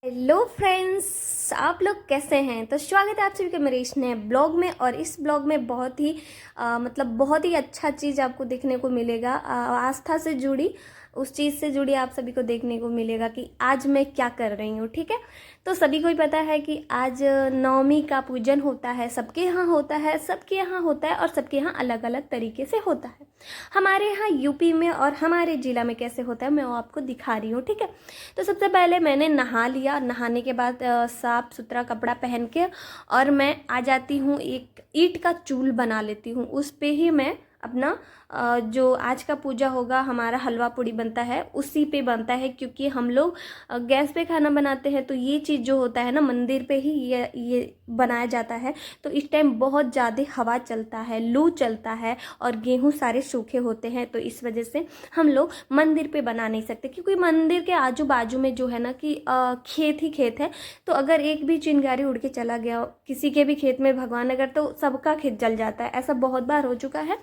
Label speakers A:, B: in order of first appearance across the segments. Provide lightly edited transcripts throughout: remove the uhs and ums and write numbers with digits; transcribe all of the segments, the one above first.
A: Hello friends, आप लोग कैसे हैं। तो स्वागत है आप सभी के मेरे इस नए ब्लॉग में। और इस ब्लॉग में बहुत ही बहुत ही अच्छा चीज़ आपको देखने को मिलेगा। आस्था से जुड़ी, उस चीज़ से जुड़ी आप सभी को देखने को मिलेगा कि आज मैं क्या कर रही हूँ। ठीक है, तो सभी को ही पता है कि आज नवमी का पूजन होता है। सबके यहाँ होता है, सबके यहाँ होता है और सबके यहाँ अलग अलग तरीके से होता है। हमारे यहाँ यूपी में और हमारे ज़िला में कैसे होता है मैं वो आपको दिखा रही हूँ। ठीक है, तो सबसे पहले मैंने नहा लिया। नहाने के बाद साफ सुथरा कपड़ा पहन के और मैं आ जाती हूँ, एक ईंट का चूल बना लेती हूँ। उस पे ही मैं अपना जो आज का पूजा होगा, हमारा हलवा पूड़ी बनता है उसी पे बनता है, क्योंकि हम लोग गैस पे खाना बनाते हैं। तो ये चीज़ जो होता है ना, मंदिर पे ही ये बनाया जाता है। तो इस टाइम बहुत ज़्यादा हवा चलता है, लू चलता है और गेहूँ सारे सूखे होते हैं। तो इस वजह से हम लोग मंदिर पे बना नहीं सकते, क्योंकि मंदिर के आजू बाजू में जो है ना कि खेत ही खेत है। तो अगर एक भी चिंगारी उड़ के चला गया किसी के भी खेत में, भगवान अगर, तो सबका खेत जल जाता है। ऐसा बहुत बार हो चुका है।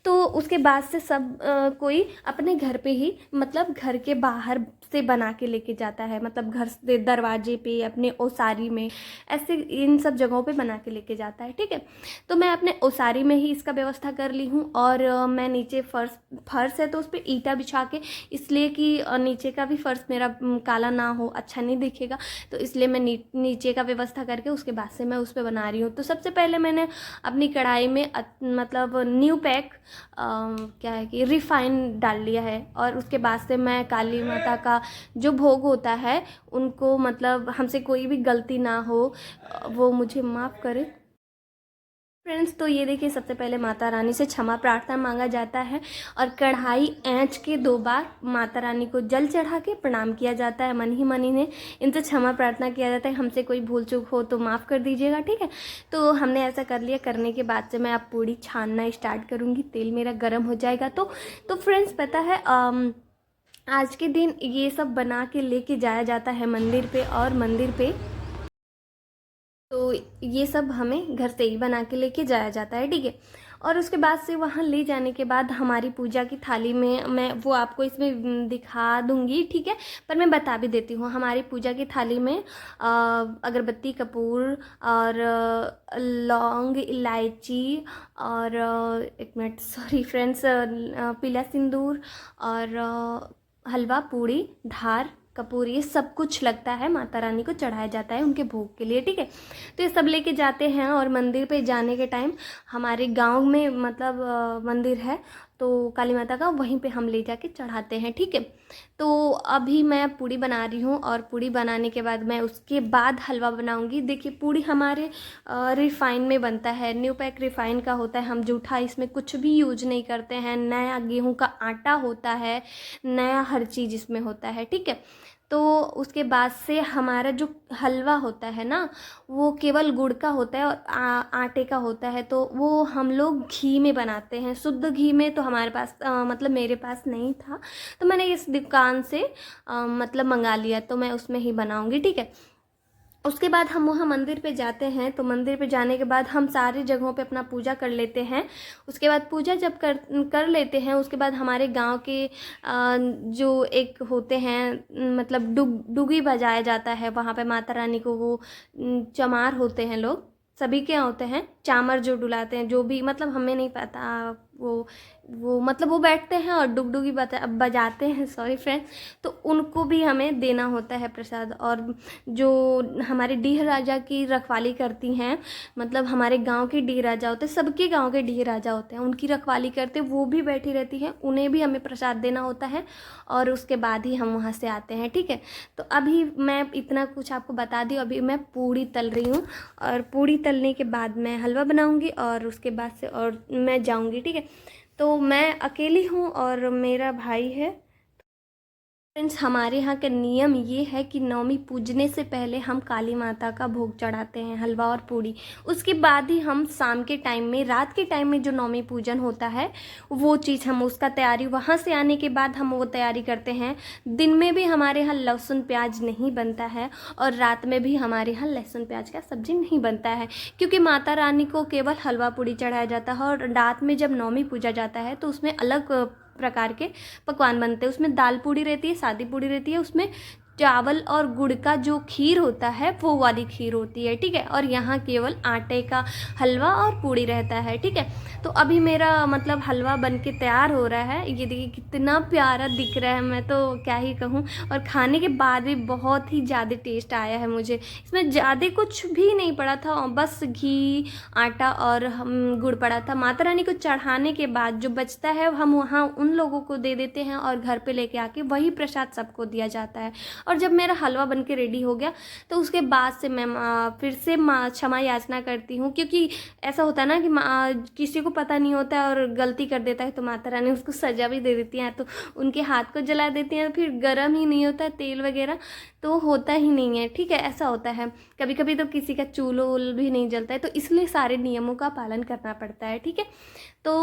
A: तो उसके बाद से सब कोई अपने घर पे ही, मतलब घर के बाहर से बना के लेके जाता है, मतलब घर से दरवाजे पे, अपने ओसारी में, ऐसे इन सब जगहों पे बना के लेके जाता है। ठीक है, तो मैं अपने ओसारी में ही इसका व्यवस्था कर ली हूँ। और मैं नीचे फर्श है तो उस पर ईंटा बिछा के, इसलिए कि नीचे का भी फर्श मेरा काला ना हो, अच्छा नहीं दिखेगा, तो इसलिए मैं नीचे का व्यवस्था करके उसके बाद से मैं उस पर बना रही हूँ। तो सबसे पहले मैंने अपनी कढ़ाई में मतलब न्यू पैक क्या है कि रिफाइन डाल लिया है। और उसके बाद से मैं काली माता का जो भोग होता है उनको, मतलब हमसे कोई भी गलती ना हो, वो मुझे माफ़ करे फ्रेंड्स। तो ये देखिए, सबसे पहले माता रानी से क्षमा प्रार्थना मांगा जाता है और कढ़ाई आँच के 2 बार माता रानी को जल चढ़ा के प्रणाम किया जाता है। मन ही मन ही ने इनसे क्षमा प्रार्थना किया जाता है, हमसे कोई भूल चूक हो तो माफ़ कर दीजिएगा। ठीक है, तो हमने ऐसा कर लिया। करने के बाद से मैं अब पूड़ी छानना स्टार्ट करूँगी। तेल मेरा गर्म हो जाएगा तो फ्रेंड्स पता है, आज के दिन ये सब बना के लेके जाया जाता है मंदिर पे। और मंदिर पे तो ये सब हमें घर से ही बना के लेके जाया जाता है। ठीक है, और उसके बाद से वहाँ ले जाने के बाद हमारी पूजा की थाली में, मैं वो आपको इसमें दिखा दूंगी। ठीक है, पर मैं बता भी देती हूँ। हमारी पूजा की थाली में अगरबत्ती, कपूर और लौंग, इलायची और एक मिनट, सॉरी फ्रेंड्स, पीला सिंदूर और हलवा पूड़ी, धार, कपूर, ये सब कुछ लगता है, माता रानी को चढ़ाया जाता है उनके भोग के लिए। ठीक है, तो ये सब लेके जाते हैं। और मंदिर पे जाने के टाइम हमारे गांव में, मतलब मंदिर है तो काली माता का, वहीं पे हम ले जाके चढ़ाते हैं। ठीक है, तो अभी मैं पूड़ी बना रही हूँ और पूड़ी बनाने के बाद मैं उसके बाद हलवा बनाऊंगी। देखिए, पूड़ी हमारे रिफाइन में बनता है, न्यू पैक रिफाइन का होता है। हम जूठा इसमें कुछ भी यूज नहीं करते हैं। नया गेहूं का आटा होता है, नया हर चीज़ इसमें होता है। ठीक है, तो उसके बाद से हमारा जो हलवा होता है ना, वो केवल गुड़ का होता है और आटे का होता है। तो वो हम लोग घी में बनाते हैं, शुद्ध घी में। तो हमारे पास मतलब मेरे पास नहीं था, तो मैंने इस दुकान से मतलब मंगा लिया, तो मैं उसमें ही बनाऊंगी। ठीक है, उसके बाद हम वहाँ मंदिर पे जाते हैं। तो मंदिर पे जाने के बाद हम सारी जगहों पे अपना पूजा कर लेते हैं। उसके बाद पूजा जब कर लेते हैं, उसके बाद हमारे गांव के जो एक होते हैं, मतलब डुगी बजाया जाता है वहाँ पे माता रानी को। वो चमार होते हैं लोग, सभी के यहाँ होते हैं, चामर जो डुलाते हैं, जो भी, मतलब हमें नहीं पता, वो मतलब वो बैठते हैं और डुगडुगी बजाते हैं, सॉरी फ्रेंड्स। तो उनको भी हमें देना होता है प्रसाद। और जो हमारे डीह राजा की रखवाली करती हैं, मतलब हमारे गांव के डीह राजा होते हैं, सबके गांव के डीह राजा होते हैं, उनकी रखवाली करते, वो भी बैठी रहती हैं, उन्हें भी हमें प्रसाद देना होता है। और उसके बाद ही हम वहाँ से आते हैं। ठीक है, तो अभी मैं इतना कुछ आपको बता दी। अभी मैं पूड़ी तल रही हूँ और पूड़ी तलने के बाद मैं हलवा बनाऊँगी और उसके बाद से और मैं जाऊँगी। ठीक है, तो मैं अकेली हूँ और मेरा भाई है। फ्रेंड्स, हमारे यहाँ का नियम ये है कि नवमी पूजने से पहले हम काली माता का भोग चढ़ाते हैं, हलवा और पूड़ी। उसके बाद ही हम शाम के टाइम में, रात के टाइम में जो नवमी पूजन होता है, वो चीज़ हम उसका तैयारी, वहाँ से आने के बाद हम वो तैयारी करते हैं। दिन में भी हमारे यहाँ लहसुन प्याज नहीं बनता है और रात में भी हमारे यहाँ लहसुन प्याज का सब्जी नहीं बनता है, क्योंकि माता रानी को केवल हलवा पूड़ी चढ़ाया जाता है। और रात में जब नवमी पूजा जाता है तो उसमें अलग प्रकार के पकवान बनते हैं। उसमें दाल पूड़ी रहती है, सादी पूड़ी रहती है, उसमें चावल और गुड़ का जो खीर होता है वो वाली खीर होती है, ठीक है। और यहाँ केवल आटे का हलवा और पूड़ी रहता है, ठीक है। तो अभी मेरा मतलब हलवा बन के तैयार हो रहा है, ये देखिए कितना प्यारा दिख रहा है, मैं तो क्या ही कहूँ। और खाने के बाद भी बहुत ही ज़्यादा टेस्ट आया है मुझे। इसमें ज़्यादा कुछ भी नहीं पड़ा था, बस घी, आटा और गुड़ पड़ा था। माता रानी को चढ़ाने के बाद जो बचता है हम वहाँ उन लोगों को दे देते हैं और घर पे लेके आके वही प्रसाद सबको दिया जाता है। और जब मेरा हलवा बन के रेडी हो गया तो उसके बाद से मैं फिर से क्षमा याचना करती हूँ, क्योंकि ऐसा होता है ना कि किसी को पता नहीं होता है और गलती कर देता है तो माता रानी उसको सज़ा भी दे देती हैं, तो उनके हाथ को जला देती हैं, फिर गर्म ही नहीं होता है तेल वगैरह, तो होता ही नहीं है, ठीक है। ऐसा होता है कभी कभी तो किसी का चूल्हा वूल भी नहीं जलता है, तो इसलिए सारे नियमों का पालन करना पड़ता है, ठीक है। तो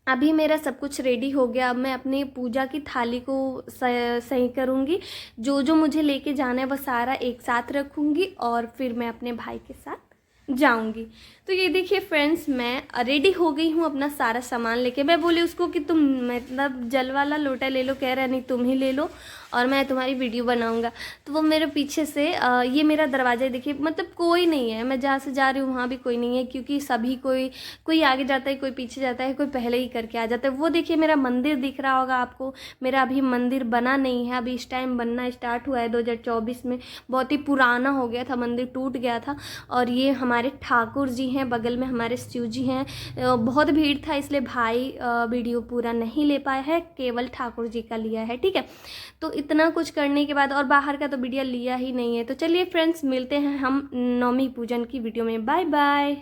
A: अभी मेरा सब कुछ रेडी हो गया। अब मैं अपनी पूजा की थाली को सही करूँगी, जो जो मुझे लेके जाना है वो सारा एक साथ रखूँगी और फिर मैं अपने भाई के साथ जाऊंगी। तो ये देखिए फ्रेंड्स, मैं रेडी हो गई हूँ अपना सारा सामान लेके। मैं बोली उसको कि तुम मतलब जल वाला लोटा ले लो, कह रहा नहीं तुम ही ले लो और मैं तुम्हारी वीडियो बनाऊंगा। तो वो मेरे पीछे से ये मेरा दरवाज़ा देखिए, मतलब कोई नहीं है, मैं जहाँ से जा रही हूँ वहाँ भी कोई नहीं है, क्योंकि सभी कोई आगे जाता है, कोई पीछे जाता है, कोई पहले ही करके आ जाता है। वो देखिए मेरा मंदिर दिख रहा होगा आपको, मेरा अभी मंदिर बना नहीं है, अभी इस टाइम बनना स्टार्ट हुआ है 2024 में। बहुत ही पुराना हो गया था मंदिर, टूट गया था। और ये हमारे ठाकुर जी हैं, बगल में हमारे शिव जी हैं। बहुत भीड़ था इसलिए भाई वीडियो पूरा नहीं ले पाया है, केवल ठाकुर जी का लिया है, ठीक है। तो इतना कुछ करने के बाद और बाहर का तो वीडियो लिया ही नहीं है। तो चलिए फ्रेंड्स, मिलते हैं हम नवमी पूजन की वीडियो में। Bye bye.